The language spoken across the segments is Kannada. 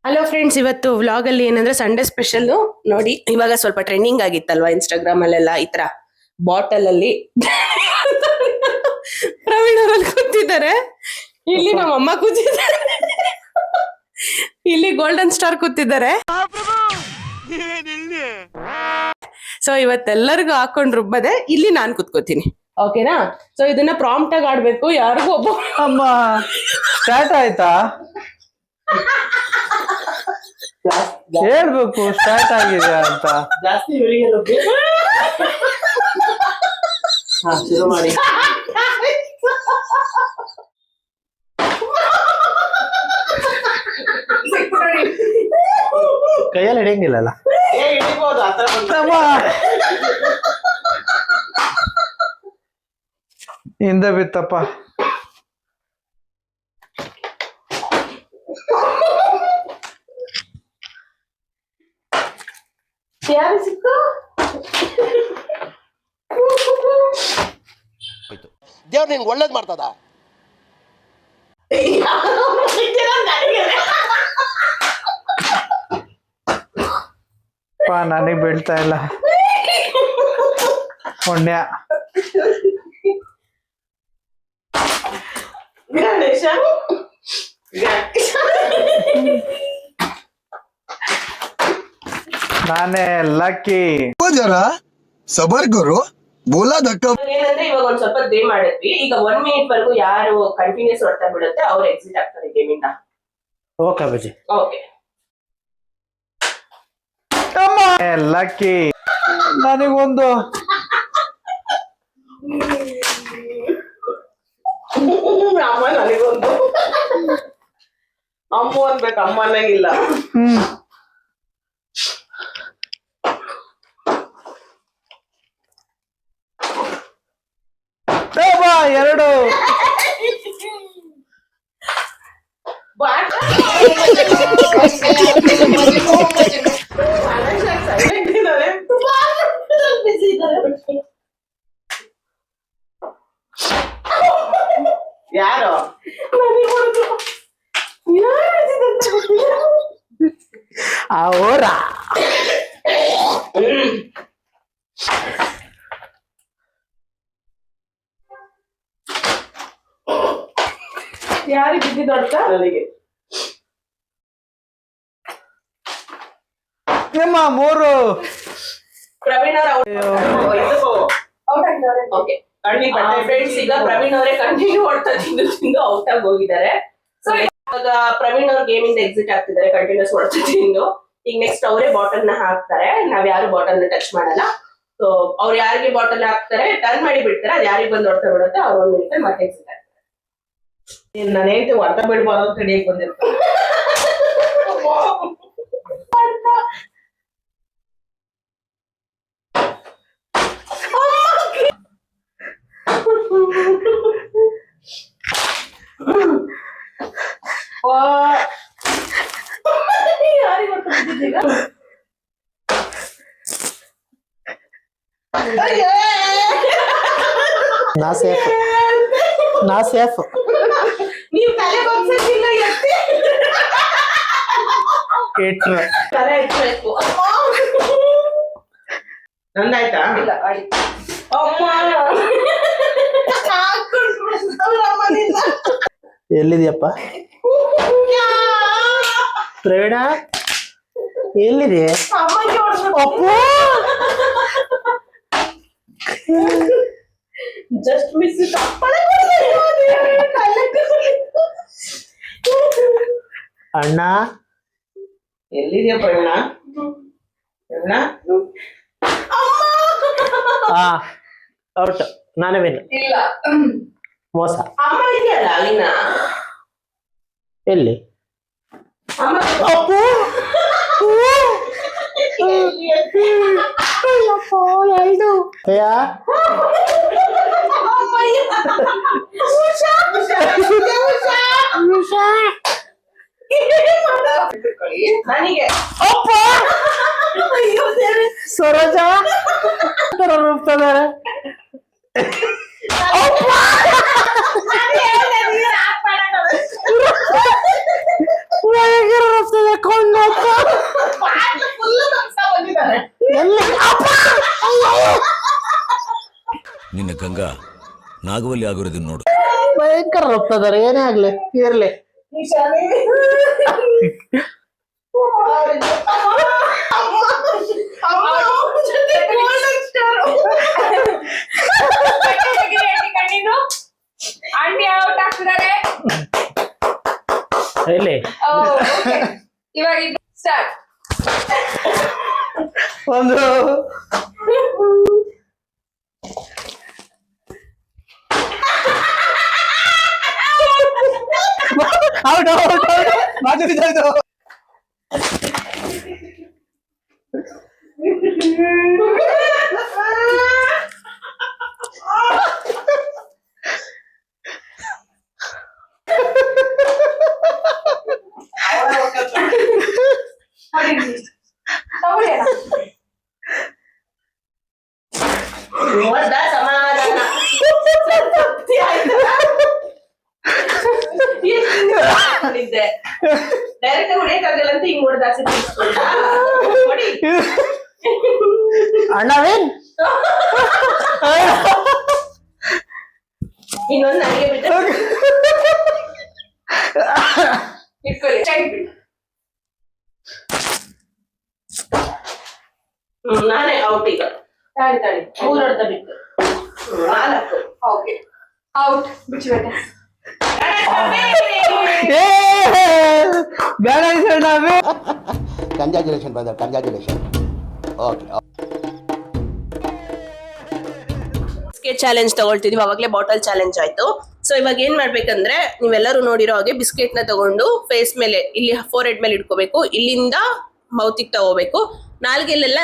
ಹಲೋ ಫ್ರೆಂಡ್ಸ್, ಇವತ್ತು ವ್ಲಾಗ್ ಅಲ್ಲಿ ಏನಂದ್ರೆ ಸಂಡೇ ಸ್ಪೆಷಲ್ ನೋಡಿ. ಇವಾಗ ಸ್ವಲ್ಪ ಟ್ರೆಂಡಿಂಗ್ ಆಗಿತ್ತಲ್ವಾ ಇನ್ಸ್ಟಾಗ್ರಾಮ್ ಅಲ್ಲೆಲ್ಲ ಈ ತರ ಬಾಟಲ್ ಅಲ್ಲಿ ಪ್ರವೀಣ್ ಅವರಲ್ಲಿ ಕೂತಿದ್ದಾರೆ. ಇಲ್ಲಿ ನಮ್ಮ ಅಮ್ಮ ಕೂತಿದ್ದಾರೆ, ಇಲ್ಲಿ ಗೋಲ್ಡನ್ ಸ್ಟಾರ್ ಕೂತಿದ್ದಾರೆ. ಸೊ ಇವತ್ತೆಲ್ಲರಿಗೂ ಹಾಕೊಂಡ್ ರುಬ್ಬದೆ ಇಲ್ಲಿ ನಾನ್ ಕುತ್ಕೋತೀನಿ. ಓಕೆನಾ? ಸೊ ಇದನ್ನ ಪ್ರಾಂಪ್ಟ್ ಆಗಿ ಆಡ್ಬೇಕು. ಯಾರಿಗೂ ಒಬ್ಬ ಅಮ್ಮ ಸ್ಟಾರ್ಟ್ ಆಯ್ತಾ? ಹೇಳ್ಬೇಕು ಸ್ಟಾರ್ಟ್ ಆಗಿದೆ ಅಂತ. ಜಾಸ್ತಿ ಶುರು ಮಾಡಿ. ಕೈಯಲ್ಲಿ ಹಿಡಿಯಂಗಿಲ್ಲಲ್ಲ. ಹಿಂದೆ ಬಿತ್ತಪ್ಪ. ದೇವ್ರು ನಿಂಗೆ ಒಳ್ಳೇದ್ ಮಾಡ್ತದ. ನನಗ್ ಬೀಳ್ತಾ ಇಲ್ಲ ಪುಣ್ಯ. ನಾನೇ ಲಕ್ಕಿ. ಜರಾ ಸಬರ್ ಕರೋ ಬೋಲಾ ಧಕ್ಕ. ಏನಂದ್ರೆ ಇವಾಗ ಒಂದ್ ಸ್ವಲ್ಪ ಗೇಮ್ ಮಾಡಿದ್ವಿ. ಈಗ 1 ಮಿನಿಟ್ ವರೆಗೂ ಯಾರು ಕಂಟಿನ್ಯೂಸ್ ಹೊಡ್ತಾ ಬಿಡುತ್ತೆ ಅವ್ರು ಎಕ್ಸಿಟ್ ಆಗ್ತಾರೆ ಗೇಮ್ ಇಂದ. ಓಕೆ ಬಜ್ಜಿ. Okay Lucky. ನನಗೊಂದು ಅಮ್ಮ, ನನಗೊಂದು ಅಮ್ಮ ಅನ್ಬೇಕು. ಅಮ್ಮ ಅನ್ನಂಗಿಲ್ಲ. ಎರಡು ಯಾರು ಅವರ ಯಾರಿಗೆ ಬಿದ್ದಿದೊಡ್ತ? ನನಗೆ. ನಿಮ್ಮ ಮೂರು ಪ್ರವೀಣ್ ಓಕೆ ಫ್ರೆಂಡ್ಸ್, ಈಗ ಪ್ರವೀಣ್ ಅವರೇ ಕಂಟಿನ್ಯೂ ಹೊಡ್ತಾ ತಿಂದು ಔಟ್ ಆಗಿ ಹೋಗಿದ್ದಾರೆ. ಸೊ ಇವಾಗ ಪ್ರವೀಣ್ ಅವ್ರ ಗೇಮ್ ಇಂದ ಎಕ್ಸಿಟ್ ಆಗ್ತಿದ್ದಾರೆ ಕಂಟಿನ್ಯೂಸ್ ಹೊಡ್ತಾ ತಿಂದು. ಈಗ ನೆಕ್ಸ್ಟ್ ಅವರೇ ಬಾಟಲ್ ನ ಹಾಕ್ತಾರೆ. ನಾವ್ ಯಾರು ಬಾಟಲ್ ನ ಟಚ್ ಮಾಡಲ್ಲ. ಸೊ ಅವ್ರು ಯಾರಿಗೆ ಬಾಟಲ್ ಹಾಕ್ತಾರೆ ಟರ್ನ್ ಮಾಡಿ ಬಿಡ್ತಾರೆ. ಅದು ಯಾರಿಗೆ ಬಂದು ಹೊಡ್ತಾ ಬಿಡುತ್ತೆ ಅವ್ರ 1 ಮಿನಿಟ್ ಮತ್ತೆ ಎಕ್ಸಿಟ್ ಆಗ್ತಾರೆ. ನಾನು ಹೇಳ್ತಿ ಹೊಡ್ತಾ ಬಿಡ್ಬಾರ್ದು ಅಂತ ಹಿಡಿಯಕ್ ಬಂದಿರ್ತಾರೆ. ನಾ ಸೇಫ್. ನೀವು ತಲೆ ಬಗ್ಸಕ್ಕಿಲ್ಲ, ಎತ್ತಿ ತಲೆ ಎತ್ತಬೇಕು. ನಂದಾಯ್ತಾ? ಇಲ್ಲ ಎಲ್ಲಿದ್ಯಪ್ಪ ಪ್ರವೀಣ? ಎಲ್ಲಿದೆ? Just miss. ಅಣ್ಣ ಎಲ್ಲಿದ್ಯಪ್ಪ ಅಣ್ಣ? ಅಣ್ಣ ಔಟ್. ನಾನೇ ವಿನ್. ಇಲ್ಲ, ಮೋಸ. ಅಮ್ಮ ಇದೆಯಲ್ಲ ಅಲ್ಲಿನ. ಎಲ್ಲಿ? ಅಮ್ಮ ನನಗೆ ಸರೋಜ ರೂಪಿಸ್ತಾರೆ. ಭಯಂಕರ ರಸ್ತೆ ಗಂಗಾ ನಾಗವಲ್ಲಿ ಆಗಿರೋದನ್ನ ನೋಡು. ಭಯಂಕರ ರೊಪ್ತದಾರೆ, ಏನೇ ಆಗ್ಲಿ ಇರ್ಲಿ. ಆಂಟಿ ಔಟ್ ಆಗ್ತಿದ್ದಾರೆ. ಇಲ್ಲಿ ಇವಾಗ ಸ್ಟಾರ್ಟ್. ಒಂದು ಔಟ್ ಔಟ್ ಔಟ್ ಬಾಜು ಬಿದ್ದೋಯ್ತು. ನೋಡ್ದ ಸಮಾಧಾನ. ತೃಪ್ತಿ ಆಯ್ತಲ್ಲ? ಇದ್ದೆ ಡೈರೆಕ್ಟ್ ಹೊಡಿಯಕ್ಕಾಗಲ್ಲ ಅಂತ ಹಿಂಗ್ ಹೊಡೆದ ಹೊಡಿ. ಅಣ್ಣವೇನ್ ಇನ್ನೊಂದು ನನಗೆ ಬಿಟ್ಟು ಇಟ್ಕೊಳ್ಳಿ. ನಾನೇ ಔಟ್ ಈಗ. ತಾಳಿ ತಾಳಿ 3 ಹೊಡೆದ ಬಿಟ್ಟು 4. Okay out. ಬಿಚ್ಚಬೇಟೆ. ಬೇಡ ಅಣ್ಣವೇ. Congratulations, brother. Congratulations. Okay. Biscuit challenge ತಗೊಳ್ತಿದೀವಿ. ಅವಾಗಲೇ ಬಾಟಲ್ ಚಾಲೆಂಜ್ ಆಯ್ತು. ಸೊ ಇವಾಗ ಏನ್ ಮಾಡ್ಬೇಕಂದ್ರೆ ನೀವೆಲ್ಲರೂ ನೋಡಿರೋ ಹಾಗೆ ಬಿಸ್ಕೆಟ್ ನ ತಗೊಂಡು ಫೇಸ್ ಮೇಲೆ ಇಲ್ಲಿ ಫೋರ್ ಹೆಡ್ ಮೇಲೆ ಇಟ್ಕೋಬೇಕು. ಇಲ್ಲಿಂದ ಮೌತಿಗೆ ತಗೋಬೇಕು. ನಾಲ್ಗೆಲ್ಲೆಲ್ಲ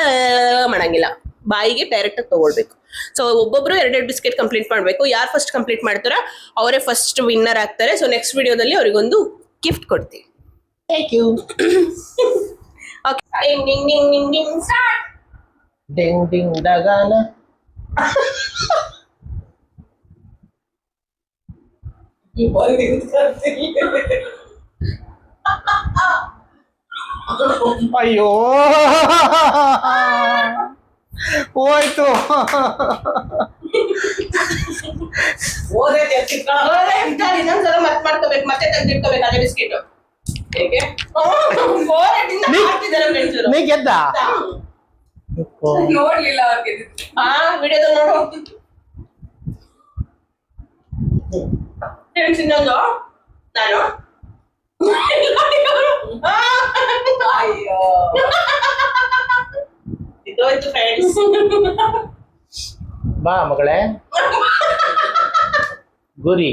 ಮಾಡಂಗಿಲ್ಲ, ಬಾಯಿಗೆ ಡೈರೆಕ್ಟ್ ಆಗಿ ತಗೊಳ್ಬೇಕು. ಸೊ ಒಬ್ಬೊಬ್ರು 2 ಬಿಸ್ಕೆಟ್ ಕಂಪ್ಲೀಟ್ ಮಾಡ್ಬೇಕು. ಯಾರು ಫಸ್ಟ್ ಕಂಪ್ಲೀಟ್ ಮಾಡ್ತಾರೋ ಅವರೇ ಫಸ್ಟ್ ವಿನ್ನರ್ ಆಗ್ತಾರೆ. ಸೊ ನೆಕ್ಸ್ಟ್ ವಿಡಿಯೋದಲ್ಲಿ ಅವರಿಗೊಂದು ಗಿಫ್ಟ್ ಕೊಡ್ತೀವಿ. Thank you. Okay, ding ding ding ding ding start. Ding ding ಡಗಾನ. ಅಯ್ಯೋ ಹೋಯ್ತು. ಇನ್ನೊಂದ್ಸಲ ಮತ್ ಮಾಡ್ಕೋಬೇಕು, ಮತ್ತೆ ತೆಗ್ದಿಟ್ಕೋಬೇಕು ಅದೇ ಬಿಸ್ಕೆಟ್. ಹೇಗೆ ನೀ ಗೆದ್ದ. ನೋಡ್ಲಿಲ್ಲ ಅವ್ರಿಗೆ. ವಿಡಿಯೋದಲ್ಲಿ ನೋಡು ಫ್ರೆಂಡ್ಸ್. ಇನ್ನೊಂದು ನಾನು ಅಯ್ಯೋ ಇದೋಯ್ತು ಫ್ರೆಂಡ್ಸ್. ಬಾ ಮಗಳೇ ಗುರಿ.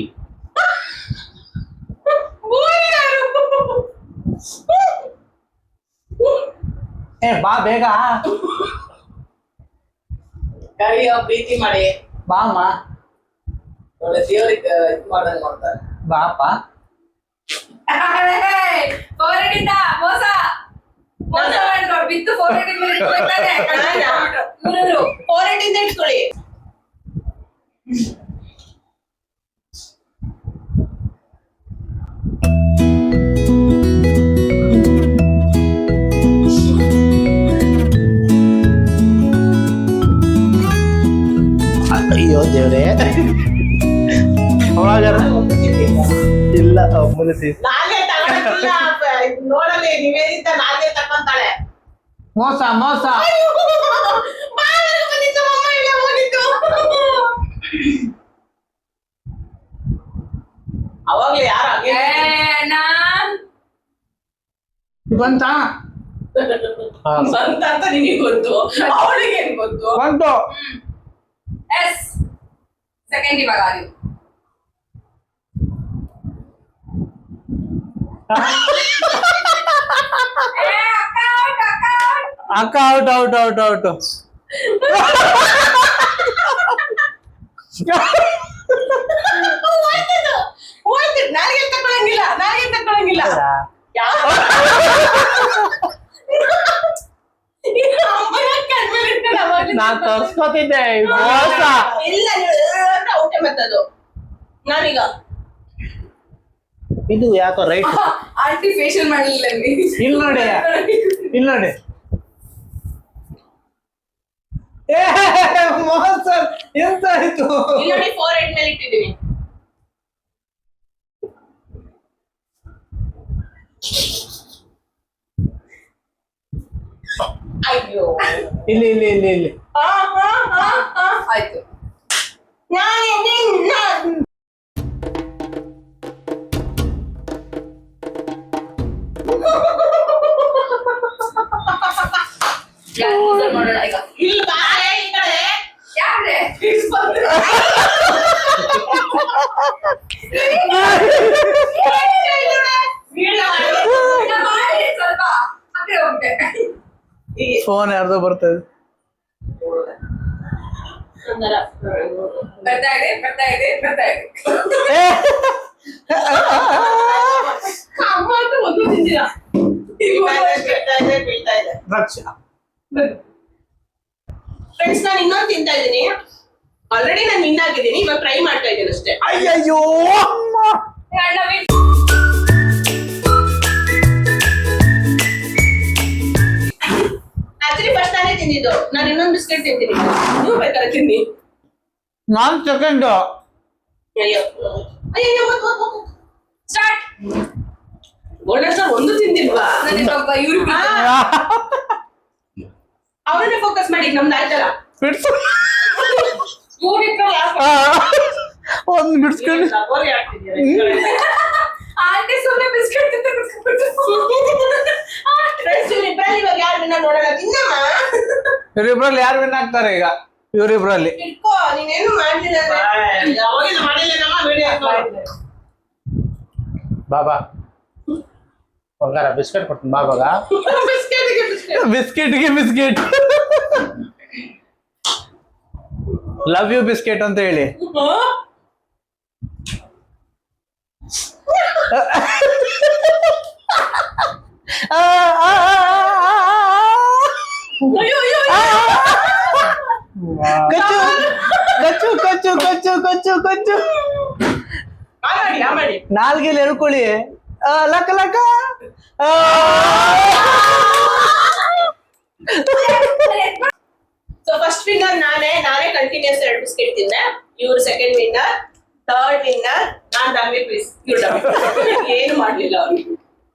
ಏ ಬಾ ಬೇಗ ಕರಿಯೋ ಪ್ರೀತಿ ಮಾಡಿ ಬಾಮ್ಮ. ಒಳ್ಳೆ ದೇವ್ರಿಗೆ ಇದು ಮಾಡ್ದಂಗ್ ಮಾಡ್ತಾರೆ. ಬಾಪ. ಫೋರ್ಹೆಡ್ ಮೋಸ ಮೋಸ ಮಾಡ್ಕೊಂಡು ಬಿತ್ತು. ಫೋರ್ಹೆಡ್ ಇವರು ಫೋರ್ ಹೆಡ್ ಇಂದ ಇಟ್ಕೊಳ್ಳಿ. ಅಯ್ಯೋ ದೇವ್ರೆ. ಅವಾಗ ಇಲ್ಲ ಮುಗಿಸಿ. ನಾನೇ ತಗೊಳಕಿಲ್ಲ, ನೋಡಲಿ ನಿವೇದಿತ ನಾನೇ ತಕೊಂತಾಳೆ. ಮೋಸ ಮೋಸ. ಅವಾಗ್ಲೇ ಯಾರು ಹಾಗೆ ಬಂತ ಸಂತ ಅಂತ ನಿನಗೆ ಗೊತ್ತು, ಅವಳಿಗೆ ಏನ್ ಗೊತ್ತು? ಬಂತು. ಎಸ್ ಸೆಕೆಂಡ್ ಇವಾಗ ಅದು ಅಕ್ಕ ಔಟ್ ಔಟ್ ಔಟ್ ಔಟ್. ನಾಲ್ಗೆ ತಗೊಳಂಗಿಲ್ಲ, ನಾಲ್ಗೆ ತಗೊಳಂಗಿಲ್ಲ. ನಾನ್ ತರ್ಸ್ಕೊತಿದ್ದೆ ಮೋಸ. ಇಲ್ಲ ಔಟೆ ಮತ್ತದು. ನಾನೀಗ ಇದು ಯಾಕೋ ರೈಟ್. ಆಂಟಿ ಫೇಶಿಯಲ್ ಮಾಡಲಿಲ್ಲ ಇಲ್ಲಿ ನೋಡಿ, ಇಲ್ಲಿ ನೋಡಿ. ಮೋಹನ್ ಸರ್ ಎಂತ ಆಯ್ತು? ಇಲ್ಲಿ ನೋಡಿ 4 ಹೆಡ್ ಮೇಲೆ ಇಟ್ಟಿದ್ದೀನಿ. ಅಯ್ಯೋ ಇಲ್ಲಿ ಇಲ್ಲಿ ಇಲ್ಲಿ ಇಲ್ಲಿ ಆಯ್ತು. ಯಾರು user ಮಾಡೋಣ ಈಗ? ಇಲ್ಲಿ ಬಾರೆ ಈ ಕಡೆ. ಯಾವ್ದೆ? ವಿಡಿಯೋ ಈಗ ಮಾಡಿ ಸ್ವಲ್ಪ ಆ ಕಡೆ ಹೋಗ್ತೆ. ಫೋನ್ ಯಾರ್ದೋ ಬರ್ತದೆ. ಬರ್ತಾ ಇದೆ. ಅಮ್ಮ ಅಂತ ಒಂದು ತಿಂದಿಲ್ಲ. ಬೀಳ್ತಾ ಇದೆ. ರಕ್ಷಾ ಫ್ರೆಂಡ್ಸ್ ನಾನು ಇನ್ನೊಂದು ತಿಂತಾ ಇದ್ದೀನಿ. ಆಲ್ರೆಡಿ ನಾನು ವಿನ್ ಆಗಿದ್ದೀನಿ, ಇವಾಗ ಟ್ರೈ ಮಾಡ್ತಾ ಇದ್ದೀನಿ ಅಷ್ಟೇ. ಅಯ್ಯಯ್ಯೋ ಅಣ್ಣ wait. ಆಕ್ಚುಲಿ ಫಸ್ಟ್ ನಾನೇ ತಿಂದಿದ್ದು. ನಾನು ಇನ್ನೊಂದು ಬಿಸ್ಕೆಟ್ ತಿಂತೀನಿ. ನೀವು ಬೇಕಾದ್ರೆ ತಿನ್ನಿ. ನಾನ್ ಸೆಕೆಂಡ್. ಅಯ್ಯೋ ಅಯ್ಯೋ Start. ಗೋಲ್ಡನ್ ಸ್ಟಾರ್ ಒಂದು ತಿಂದಿಲ್ವಾ? ನನಗೆ ಸ್ವಲ್ಪ ಇವ್ರಿಗೆ ಅವರನ್ನೇ ಫೋಕಸ್ ಮಾಡಿ, ನಮ್ದು ಆಯ್ತಲ್ಲ. ಬಿಡ್ಸು. ಇವ್ರಿಗೆ ಒಂದ್ ಬಿಡ್ಸ್ಕೊಂಡು ಆಂಟಿ ಸುಮ್ಮನೆ ಬಿಸ್ಕೆಟ್ ಫ್ರೆಂಡ್ಸ್ ಇವ್ರಿಬ್ರಲ್ಲಿ ಇವಾಗ ಯಾರು ವಿನ್ನ ನೋಡೋಣ. ತಿನ್ನಮ್ಮ ಇವರಿಬ್ರಲ್ಲಿ ಯಾರು ವಿನ್ ಆಗ್ತಾರೆ ಈಗ? ಇವರಿಬ್ರಲ್ಲಿ ಇಟ್ಕೋ, ನೀನೇನು ಮಾಡ್ಲಿಲ್ಲ ಅಂದ್ರೆ. ಯಾವಾಗಿಂದ ಮಾಡಿಲ್ಲ ನಮ್ಮ ವಿಡಿಯೋ. ಬಾಬಾ ಬಂಗಾರ ಬಿಸ್ಕೆಟ್ ಕೊಡ್ತೀನಿ ಬಾಬಾಗ. ಬಿಸ್ಕೆಟ್ಗೆ ಬಿಸ್ಕೆಟ್. ಬಿಸ್ಕೆಟ್ಗೆ ಬಿಸ್ಕೆಟ್. ಲವ್ ಯು ಬಿಸ್ಕೆಟ್ ಅಂತ ಹೇಳಿ. ಅಯ್ಯೋ ಅಯ್ಯೋ ಕಚ್ಚು ಕಚ್ಚು ಕಚ್ಚು ಕಚ್ಚು ಕಚ್ಚು ಕಚ್ಚು. ಮಾಡಿ ನಾಲ್ಗೆಲ್ಲಿ ಎಳ್ಕೊಳ್ಳಿ. ಲಕ್ಕ ಲಕ್ಕ. ಸೊ ಫಸ್ಟ್ ವಿನ್ನರ್ ನಾನೇ ಕಂಟಿನ್ಯೂಸ್ 2 ಬಿಸ್ಕೆಟ್ ತಿಂದೆ. ಇವ್ರು ಸೆಕೆಂಡ್ ವಿನ್ನರ್, ಥರ್ಡ್ ವಿನ್ನರ್ ನಾನ್ ಡಮ್ಮಿ ಪೀಸ್. ಇವ್ರು ಡಮ್ಮಿ ಏನು ಮಾಡ್ಲಿಲ್ಲ ಅವ್ರು.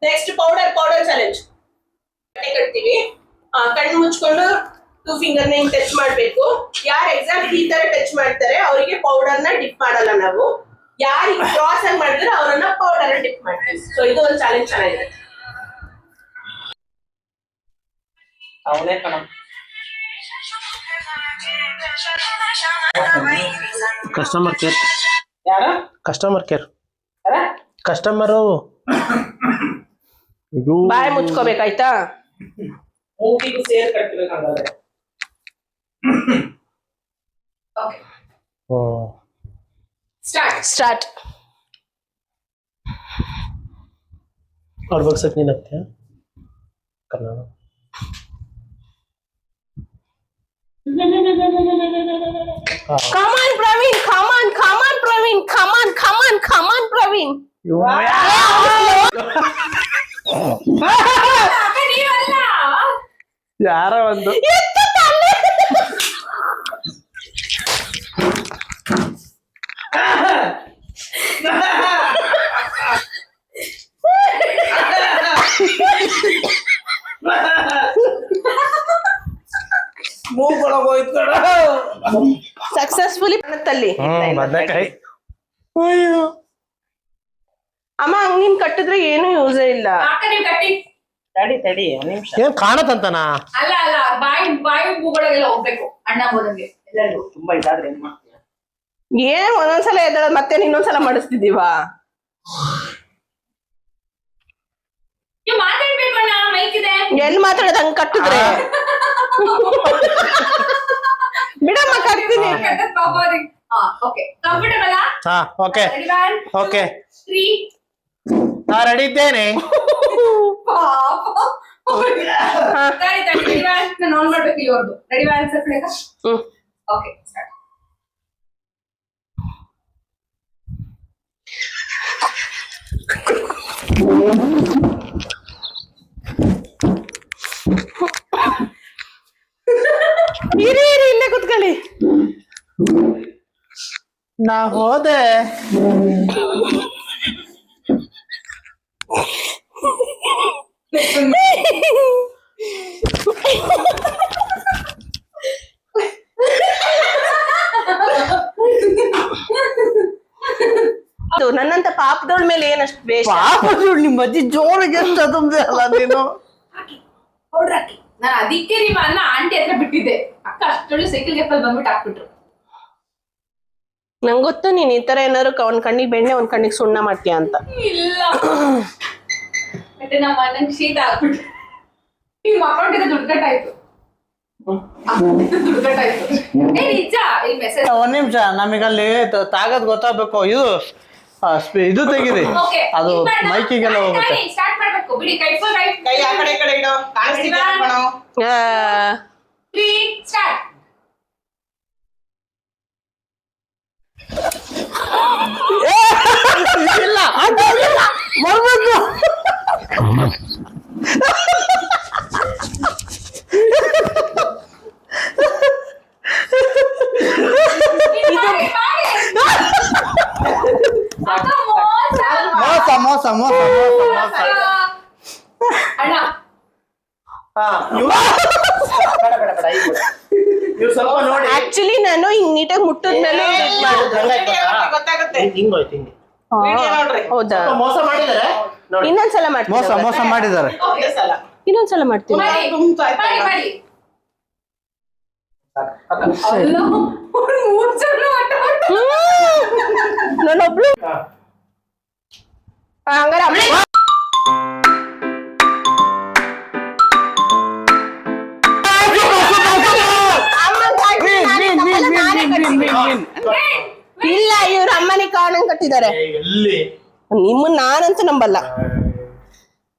Next powder challenge. ಬಟ್ಟೆ ಕಟ್ತೀವಿ, ಕಣ್ಣು ಮುಚ್ಕೊಂಡು 2 ಫಿಂಗರ್ನ ಹಿಂಗ್ ಟಚ್ ಮಾಡ್ಬೇಕು. ಯಾರು ಎಕ್ಸಾಕ್ಟ್ ಈ ತರ ಟಚ್ ಮಾಡ್ತಾರೆ ಅವರಿಗೆ ಪೌಡರ್ ನ ಡಿಪ್ ಮಾಡಲ್ಲ ನಾವು. ಯಾರು ಕ್ರಾಸ್ ಆಗಿ ಮಾಡಿದ್ರೆ ಅವರನ್ನ ಪೌಡರ್ ಡಿಪ್ ಮಾಡ್ತೀವಿ. ಸೊ ಇದು ಒಂದು ಚಾಲೆಂಜ್ ಚೆನ್ನಾಗಿದೆ. ಅವನೇ ಕಣ. Customer care. ಯಾರು? Customer care. ಯಾರ? ಕಸ್ಟಮರು. ಬಾಯ್ ಮುಚ್ಕೋಬೇಕಾಯ್ತಾ? ಮೂಗಿಗೂ ಸೇರ್ ಕಟ್ಬೇಕಂದ್ರೆ. Okay Oh. ಸ್ಟಾರ್ಟ್. और बग सकते नहीं लगते हैं करना. Come on, Praveen. Come on, Praveen. Come on, Praveen. ನೀವಲ್ಲ ಯಾರ ಒಂದು ಮೂಗೊಳಗೋಯ್ತು ಕಣ. ಸಕ್ಸಸ್ಫುಲಿ ತಲ್ಲಿ. ಬದನೆಕಾಯಿ. ಅಮ್ಮ ಹಂಗ್ ನೀನ್ ಕಟ್ಟಿದ್ರೆ ಏನು ಯೂಸ್ ಇಲ್ಲ. ಅಕ್ಕ ನೀವು ಕಟ್ಟಿ. ತಡಿ ಒಂದ್ ನಿಮಿಷ. ಏನ್ ಕಾಣತ್ತಂತನಾ? ಅಲ್ಲ ಬಾಯಿ ಮೂಗೊಳಗೆಲ್ಲ ಹೋಗ್ಬೇಕು ಅಣ್ಣ ಹೋದಂಗೆ ಎಲ್ಲರಿಗೂ. ತುಂಬಾ ಇದಾದ್ರೆ ಏನ್ ಮಾಡ್ತೀಯ? ಏನ್ ಒಂದೊಂದ್ಸಲ ಎದ್ದೇಳೋದ್ ಮತ್ತೆ ಇನ್ನೊಂದ್ಸಲ ಮಾಡಿಸ್ತಿದೀವಾ? ನೀವು ಮಾತಾಡ್ಬೇಕು ಅಣ್ಣ, ಮೈಕ್ ಇದೆ. ಎಲ್ಲಿ ಮಾತಾಡೋದ್ ಹಂಗ್ ಕಟ್ಟಿದ್ರೆ? ಬಿಡಮ್ಮ ಕಟ್ತೀನಿ. ಓಕೆ ಕಂಫರ್ಟಬಲ್ ಹಾ ಓಕೆ ರೆಡಿ 1 ಓಕೆ 3. ನಾ ರೆಡಿ ಇದ್ದೇನೆ. ತಡಿ ನಾನು ಆನ್ ಮಾಡ್ಬೇಕು ಇವ್ರದ್ದು. Ready 1 second. Okay start. ಇರಿ ಇಲ್ಲೇ ನಾ ಹೋದೆ. ನನ್ನಂತ ಪಾಪದವಳ ಮೇಲೆ ಏನಷ್ಟು ದ್ವೇಷ? ನಿಮ್ಮ ಅಜ್ಜಿ ಜೋರಿಗೆ ಎಷ್ಟು ತುಂಬದೆ ಅಲ್ಲ ನೀನು. ಹೊಡ್ರಾಕಿ ನಾನು ಅದಕ್ಕೆ ನಿಮ್ಮ ಅನ್ನ ಆಂಟಿ ಹತ್ರ ಬಿಟ್ಟಿದ್ದೆ. ಅಕ್ಕ ಅಷ್ಟೊಳ್ಳೆ ಸೈಕಲ್ ಗೆಪ್ಪಲ್ಲಿ ಬಂದ್ಬಿಟ್ಟು ಹಾಕ್ಬಿಟ್ರು. ನಂಗೆ ಗೊತ್ತು ನೀನ್ ಈ ತರ ಏನಾದ್ರು ಒಂದ್ ಕಣ್ಣಿಗೆ ಬೆಣ್ಣೆ ಒಂದ್ ಕಣ್ಣಿಗೆ ಸುಣ್ಣ ಮಾಡ್ತೀಯ ಅಂತ. ಇಲ್ಲ ಮತ್ತೆ ನಮ್ಮ ಅಣ್ಣಂಗೆ ಶೀತ ಹಾಕ್ಬಿಟ್ರು. ನಿಮ್ಮ ಅಕೌಂಟಿಗೆ ದುಡ್ಡು ಕಟ್ಟಾಯ್ತು. ದುಡ್ಡು ಕಟ್ಟಾಯ್ತು. ಏ ನಿಜ ಇಲ್ಲಿ ಮೆಸೇಜ್. ಒಂದ್ ನಿಮಿಷ, ನಮಗಲ್ಲಿ ತಾಗದ್ ಗೊತ್ತಾಗ್ಬೇಕು. ಇದು ತೆಗೀರಿ, ಅದು ಮೈಕಿಗೆಲ್ಲ ಹೋಗುತ್ತೆ. ಸ್ಟಾರ್ಟ್ ಮಾಡ್ಬೇಕು ಬಿಡಿ. ಕೈ ಕೈ ಆ ಕಡೆ ಈ ಕಡೆ ಇಡು, ಕಾಣಿಸ್ತಿದೆ ಕಣೋ. 3 ಸ್ಟಾರ್ಟ್. ಇಲ್ಲ ಬರ್ಬೇಕು. ಮೋಸ ಮೋಸ ಮೋಸ ಮೋಸ. ಅಣ್ಣ ನೀವು ಸ್ವಲ್ಪ ನೋಡಿ. ಆಕ್ಚುಲಿ ನಾನು ಹಿಂಗ್ ನೀಟಾಗಿ ಮುಟ್ಟದ್ಮೇಲೆ ಗೊತ್ತಾಗುತ್ತೆ. ಹಿಂಗೋಯ್ತು ಹಿಂಗೆ. ವಿಡಿಯೋ ನೋಡ್ರಿ. ಹೌದಾ? ಮೋಸ ಮಾಡಿದ್ದಾರೆ ನೋಡಿ. ಇನ್ನೊಂದ್ಸಲ ಮಾಡ್ತೀನಿ. ಮೋಸ ಮೋಸ ಮಾಡಿದ್ದಾರೆ. ಒಂದೇ ಸಲ ಇನ್ನೊಂದ್ಸಲ ಮಾಡ್ತೀನಿ. ತುಂಬಾ ಮಾಡಿ ಮಾಡಿ. ಅಲ್ಲ ಮೂರ್ ಜನ ನಾನೊಬ್ಳು ಹಂಗಾರೆ ಇಲ್ಲ, ಇವ್ರ ಅಮ್ಮನೇ ಕಾಣಂಗ್ ಕಟ್ಟಿದ್ದಾರೆ. ನಿಮ್ಮನ್ನ ನಾನಂತೂ ನಂಬಲ್ಲ.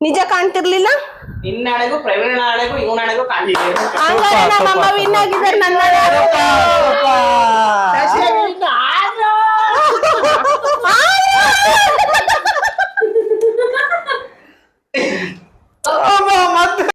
ನಿಜ ಕಾಣ್ತಿರ್ಲಿಲ್ಲ. ನಿನ್ನ ಹಣೆಗೂ ಪ್ರವೀಣ ಹಣೆಗೂ ಇವನ ಹಣೆಗೂ ಕಾಣ್ತಿದೆ. ಹಂಗಾರೆ ನಮ್ಮ ಅಮ್ಮ ವಿನ್ ಆಗಿದ್ದಾರೆ. ನನ್ನ